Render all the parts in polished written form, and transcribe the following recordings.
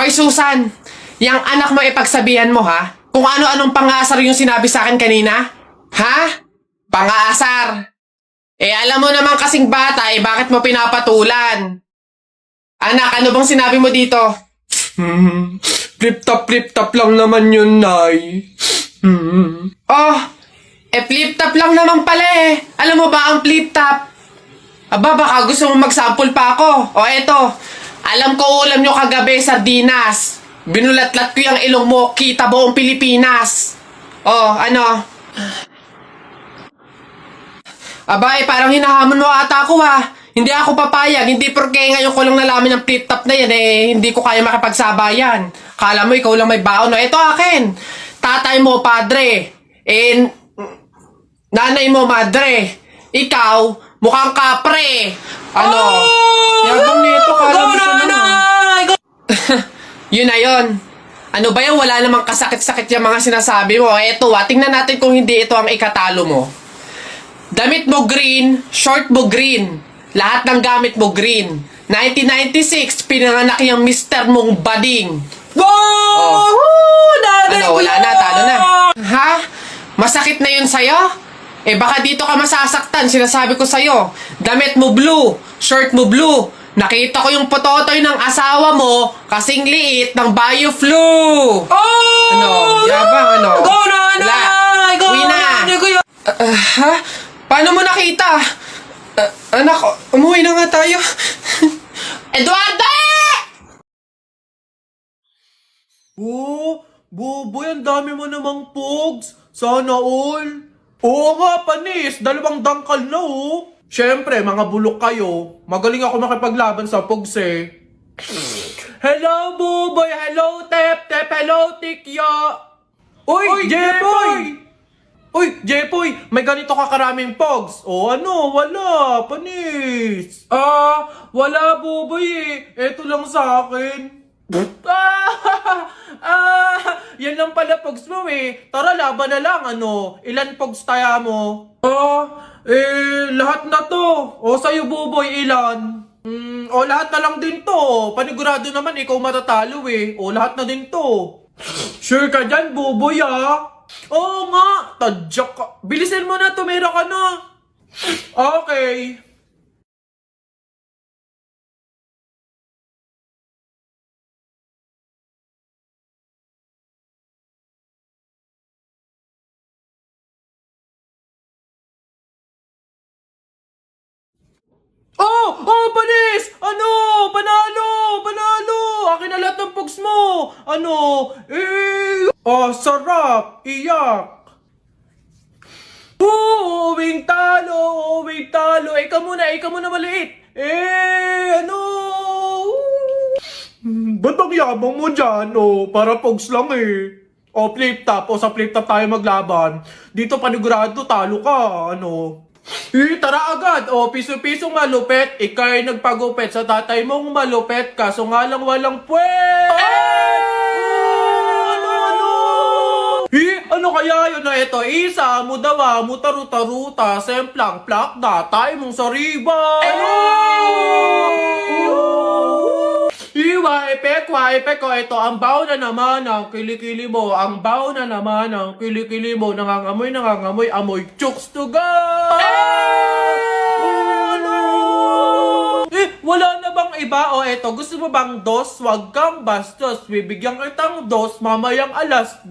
Hoy Susan, yang anak mo ipagsabihan mo ha? Kung ano-anong pangasar yung sinabi sa akin kanina? Ha? Pangasar. Alam mo naman kasing bata, bakit mo pinapatulan? Anak, ano bang sinabi mo dito? Flip-top lang naman yun, Nay. Oh, flip-top lang naman pala eh. Alam mo ba ang flip-top? Aba, baka gusto mo mag-sample pa ako. O eto, alam ko ulam nyo kagabi, sardinas. Binulatlat ko yung ilong mo, kita buong Pilipinas. Oh, ano? Aba, parang hinahamon mo ata ako ha. Hindi ako papayag, hindi porke ngayon ko lang nalaman yung flip-top na yan hindi ko kaya makipagsabayan. Kala mo ikaw lang may baon. No, ito akin. Tatay mo, padre. Nanay mo, madre. Ikaw, mukhang kapre. Ano? Yabang nito, kala mo siya naman. Yun na yun. Ano ba yan? Wala namang kasakit-sakit yung mga sinasabi mo. Eto tingnan natin kung hindi ito ang ikatalo mo. Damit mo green, short mo green. Lahat ng gamit mo green. 1996, pinanganak yung mister mong bading. Wow! Ano, wala na, talo na. Ha? Masakit na yun sa'yo? Baka dito ka masasaktan, sinasabi ko sa'yo. Damit mo blue, shirt mo blue. Nakita ko yung pototoy ng asawa mo kasing liit ng bio-flu. Oh! Ano? Yabang, ano? Go na, Nay! Go Uwi na! Ha? Paano mo nakita? Anak, umuwi na nga tayo. Eduardo! Oh, Boboy, ang dami mo namang pogs. Sana all. Oo nga, panis. 2 dangkal na oh. Siyempre, mga bulok kayo. Magaling ako makipaglaban sa pogs eh. Hello, Boboy. Hello, Tep. Tep, hello, Tikya. Uy, Jepoy! Uy, Jepoy, may ganito ka karaming pogs. O ano, wala, panis. Wala, Boboy eh. Eto lang sa akin. Yan lang pala pogs mo eh. Tara, laban na lang, ano. Ilan pogs tayo mo? Lahat na to. O, sa'yo, Boboy, ilan? Lahat na lang din to. Panigurado naman, ikaw matatalo eh. O, lahat na din to. Sure ka dyan, Boboy ah. Oo nga, tadyak ka. Bilisin mo na, tumira ka na. Okay. Panis! Ano? Panalo! Akin na lahat ng pogs mo! Ano? Sarap! Iyak! Uwing talo! Ikaw muna maliit! Ano? Ba't ang yabang mo dyan? Para pogs lang eh. Flip-top. Sa flip-top tayo maglaban. Dito panigurado, talo ka. Ano? Tara agad! Piso-pisong malupet. Ika'y nagpagupet sa tatay mong malupet. Kaso nga lang walang puwet! Ano kaya yun na ito? Isa, mudawa, mutaruta-ruta, semplang, plakda, tayo mong sariba! Waipek ko, ito, ang baw na naman ng kilikili mo, nangangamoy, amoy chooks to go! Wala na bang iba? Eto, gusto mo bang dos? Wag kang bastos, bibigyan kitang dos, mamayang 2:00.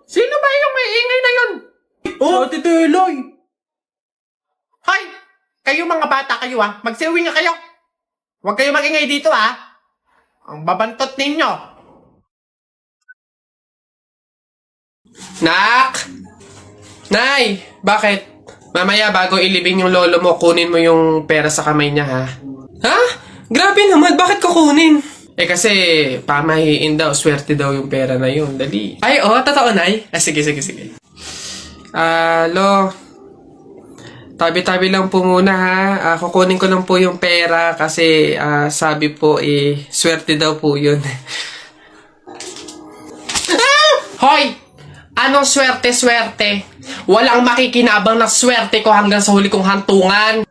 Sino ba yung may ingay na yun? Tito Eloy! Hoy! Kayo mga bata kayo magsiuwi nga kayo. Huwag kayo magingay dito Ang babantot ninyo. Nak! Nay! Bakit? Mamaya bago ilibing yung lolo mo, kunin mo yung pera sa kamay niya ha? Ha? Grabe naman, bakit kukunin? Kasi pamahiin daw, swerte daw yung pera na yun. Dali. Ay, totoo, Nay? Sige. Lo, tabi-tabi lang po muna ha. Kukunin ko lang po yung pera kasi sabi po swerte daw po yun. Hoy! Anong swerte? Walang makikinabang na swerte ko hanggang sa huli kong hantungan.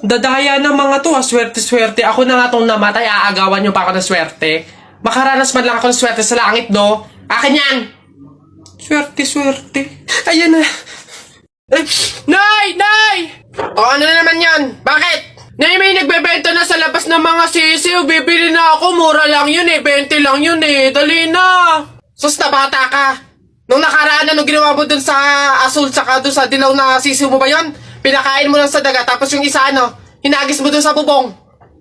Dadaya ng mga to, swerte-swerte. Ako na nga tong namatay, aagawan nyo pa ako ng swerte. Makaranas man lang ako ng swerte sa langit, no? Akin yan! Swerte-swerte. Ayan na. Eh, Nay! Nay! O ano na naman yan? Bakit? Nay, may nagbebenta na sa labas ng mga sisiw. Bibili na ako. Mura lang yun eh. 20 lang yun eh. Dali na. Sus na bata ka. Nung nakaraan, ano ginawa mo dun sa asul tsaka dun sa dilaw na sisiw mo ba yun? Pinakain mo lang sa daga. Tapos yung isa ano, hinagis mo dun sa bubong.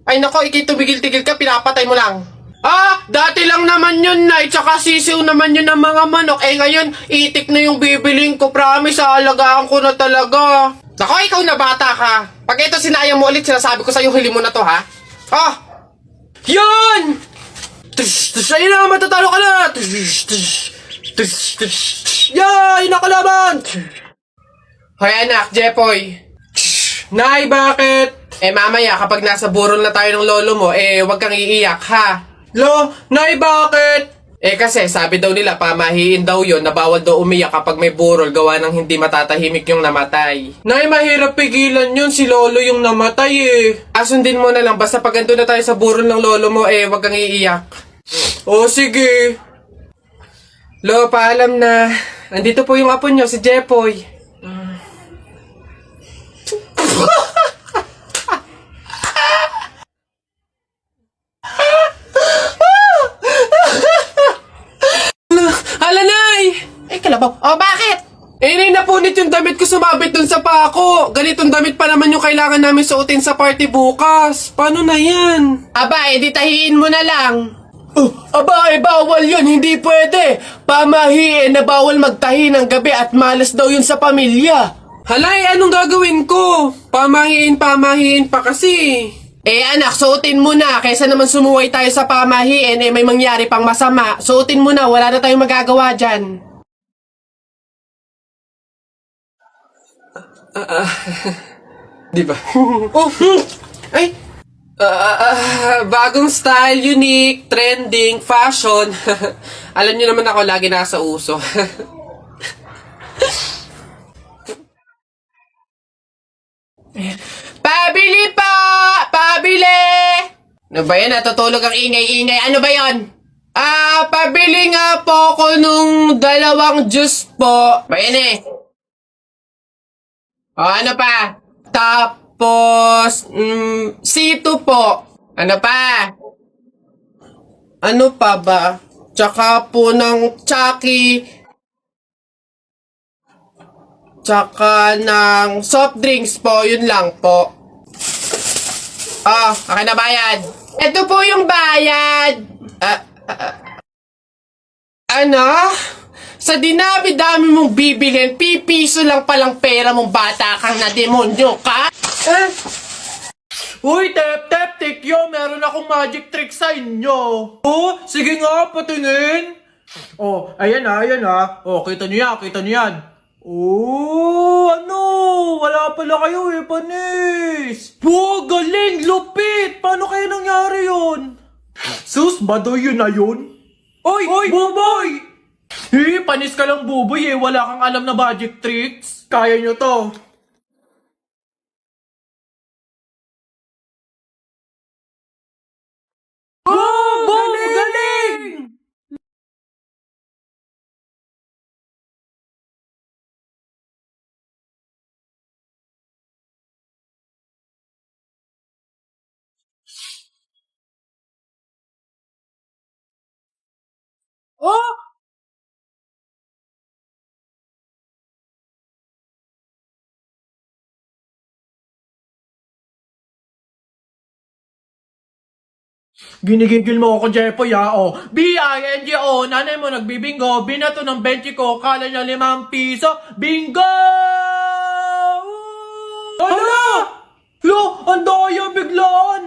Ay nako, ikay tumigil-tigil ka. Pinapatay mo lang. Ah, dati lang naman yun, Nay. Tsaka sisiw naman yun ng mga manok. Eh ngayon, itik na yung bibiling ko. Promise, aalagaan ko na talaga. Nako, ikaw na bata ka. Pag ito sinayang mo ulit, sinasabi ko sa'yo, huli mo na to, ha? Oh! Yun! Ayun na, matatalo ka na! Yay! Nakalaban! Hoy anak, Jepoy. Nay, bakit? Eh mamaya, kapag nasa burol na tayo ng lolo mo, eh wag kang iiyak, ha? Lo, Nay, bakit? Eh kasi sabi daw nila pamahiin daw yon na bawal daw umiyak kapag may burol gawa ng hindi matatahimik yung namatay. Nay, mahirap pigilan yun, si lolo yung namatay eh. Asundin mo na lang, basta pag ando na tayo sa burol ng lolo mo eh wag kang iiyak. Oh sige. Lo, paalam na. Andito po yung apo nyo, si Jepoy. Hala, Nay! Ay, kalabaw. Oh, bakit? Eh, Nay, napunit yung damit ko sumabit dun sa pako. Ganitong damit pa naman yung kailangan namin suotin sa party bukas. Paano na yan? Aba, edi tahiin mo na lang. Aba, bawal yun. Hindi pwede. Pamahiin na bawal magtahi ng gabi at malas daw yun sa pamilya. Halay, anong gagawin ko? Pamahiin pa kasi. Eh anak, suotin mo na. Kaysa naman sumuway tayo sa pamahiin, eh may mangyari pang masama. Suotin mo na, wala na tayong magagawa dyan. Di ba? Oh, ay! Bagong style, unique, trending, fashion. Alam niyo naman ako, lagi nasa uso. Pabili pa! Pabili! Ano ba yan? Natutulog ang ingay-ingay. Ano ba yon? Pabili nga po ko nung 2 juice po. Ba yan eh? O, ano pa? Tapos, C2 po. Ano pa? Ano pa ba? Tsaka po ng Chucky. Tsaka ng soft drinks po. Yun lang po. Akin na bayad. Ito po yung bayad. Ano? Sa dinami-dami mong bibilhin, pipiso lang palang pera mong bata kang na demonyo ka? Uy, tep, tikyo, meron akong magic trick sa inyo. Oh, sige nga, patingin. Oh, ayan na. Oh, kita niyo yan. Oh, ano? Wala pala kayo eh, panis. Oh, galing, lupit. Paano kaya nangyari yun? Sus, badoy yun na yun? Oy, Buboy! Panis ka lang, Buboy eh. Wala kang alam na magic tricks. Kaya nyo to. Oh, galing! Oh! Ginigigil mo ako, Jepoy, ha? O, B-I-N-G-O, nanay mo nagbibingo, binato ng 20 ko, kala niya 5 piso, bingo! Ano? Lo, ang daya biglaan!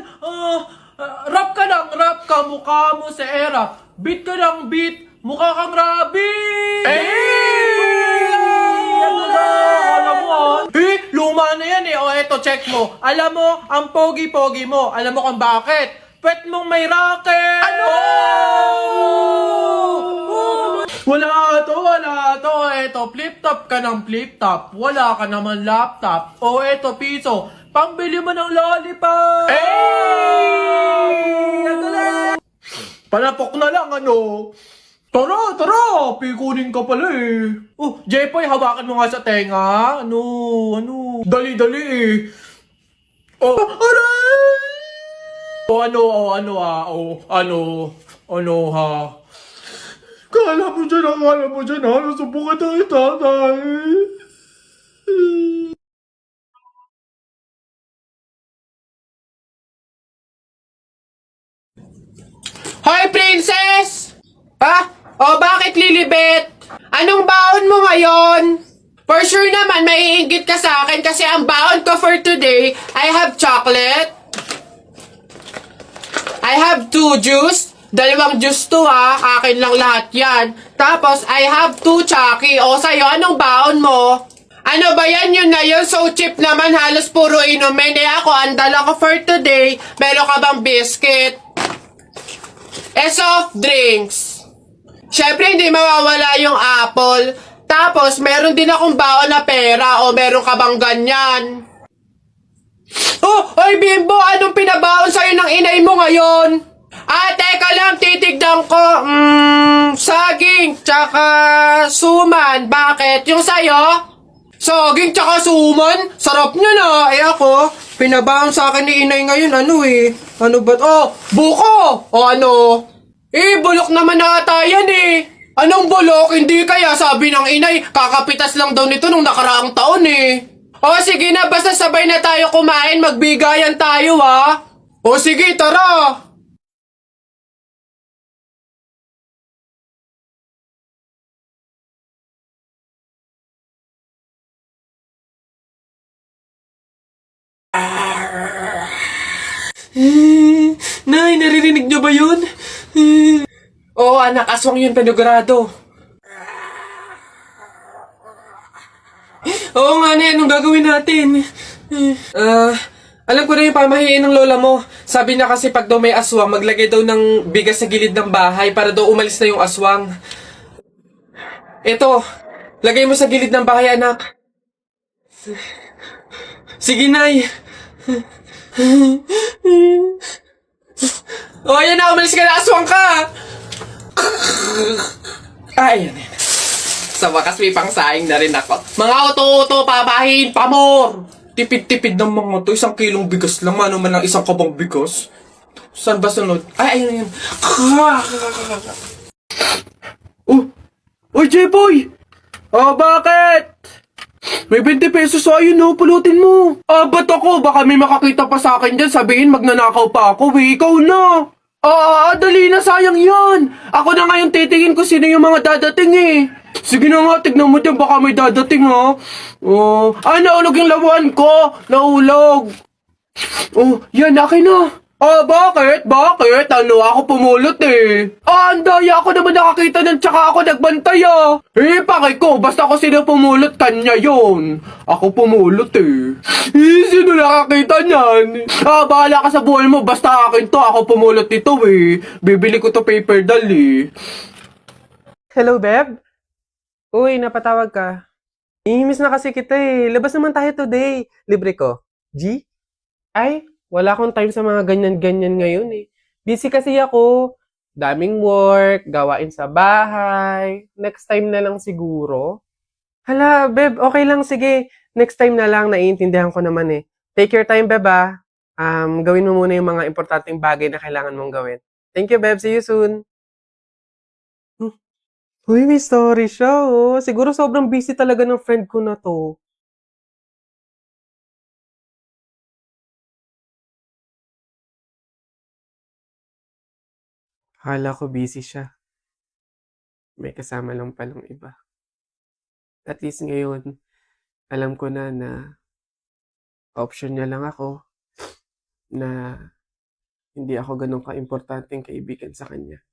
Rap ka, mukha mo sa era. Beat ka ng beat, mukha kang rabbit! Alam mo, luma na yan eh. O, eto, check mo. Alam mo, ang pogi-pogi mo. Alam mo kung bakit? Pwet mong may racket! Ano? Wala to. Eto, flip-top ka ng flip-top. Wala ka naman laptop. O, eto, piso. Pambili mo ng lollipop! Hey! Palapok na lang, ano? Tara, tara! Pikunin ka pala eh. Oh, Jepoy, hawakan mo nga sa tenga. Ano? Dali-dali eh. Oh, aray! Ano ha? Kala mo dyan ha? Nasubukan tayo, tatay. Hoy, princess! Ha? O, bakit Lilibet? Anong baon mo ngayon? For sure naman, maiinggit ka sa akin kasi ang baon ko for today, I have chocolate. I have 2 juice. 2 juice to ha. Akin lang lahat yan. Tapos, I have 2 Chucky. O, sa'yo, anong baon mo? Ano ba yan? Yun na yun. So cheap naman. Halos puro inumin. Eh ako, ang dala ko for today. Meron ka bang biscuit? Soft drinks. Syempre, hindi mawawala yung apple. Tapos, meron din akong baon na pera. O, meron ka bang ganyan? Oh, oy Bimbo, anong pinabaon sa'yo ng inay mo ngayon? Teka lang, titigdan ko. Saging, tsaka suman. Bakit? Yung sa'yo? Saging, tsaka suman? Sarap niya na. Eh ako, pinabaon sa akin ni inay ngayon, Ano ba? Oh, buko! O ano? Bulok naman ata yan eh. Anong bulok? Hindi kaya sabi ng inay, kakapitas lang daw nito nung nakaraang taon eh. O sige na, basta sabay na tayo kumain, magbigayan tayo ha. O sige, tara. Nay, naririnig niyo ba yun? Oo anak, aswang yun panigurado. Oo nga na, anong gagawin natin? Alam ko na yung pamahiin ng lola mo. Sabi na kasi pag daw may aswang, maglagay daw ng bigas sa gilid ng bahay para daw umalis na yung aswang. Ito, lagay mo sa gilid ng bahay, anak. Sige, Nay. O, ayan na, umalis ka na, aswang ka! Ayan. Sa wakas may pangsaing na rin ako. Mga uto-uto, papahin, pamor! Tipid-tipid ng mga to. 1 kilong bigas lang. Ano man lang 1 kabang bigas. Saan ba sunod? Ayun. Uy, J-Boy! Bakit? May 20 pesos sa'yo, no? Pulutin mo. Ba't ako? Baka may makakita pa sa akin dyan. Sabihin, magnanakaw pa ako. Ikaw na. Dali na, sayang yan. Ako na ngayon titingin ko sino yung mga dadating eh. Sige na nga, tignan mo dyan, baka may dadating ha. Naulog yung lawan ko. Naulog. Yan, akin na. Bakit? Bakit? Ako pumulot eh. Ang daya ako naman nakakita ng tsaka ako nagbantay pakay ko, basta ako sino pumulot, kanya yun. Ako pumulot eh. Sino nakakita niyan? Bahala ka sa buhay mo, basta akin to, ako pumulot nito eh. Bibili ko to paper doll eh. Hello, Beb? Uy, napatawag ka. Miss na kasi kita eh. Labas naman tayo today. Libre ko. G? Ay, wala akong time sa mga ganyan-ganyan ngayon eh. Busy kasi ako. Daming work, gawain sa bahay. Next time na lang siguro. Hala, Beb, okay lang. Sige, next time na lang. Naiintindihan ko naman eh. Take your time, Beb ah. Gawin mo muna yung mga importanteng bagay na kailangan mong gawin. Thank you, Beb. See you soon. Uy, may story siya, oh. Siguro sobrang busy talaga ng friend ko na to. Akala ko busy siya. May kasama lang palang iba. At least ngayon, alam ko na option niya lang ako na hindi ako ganun ka-importanteng kaibigan sa kanya.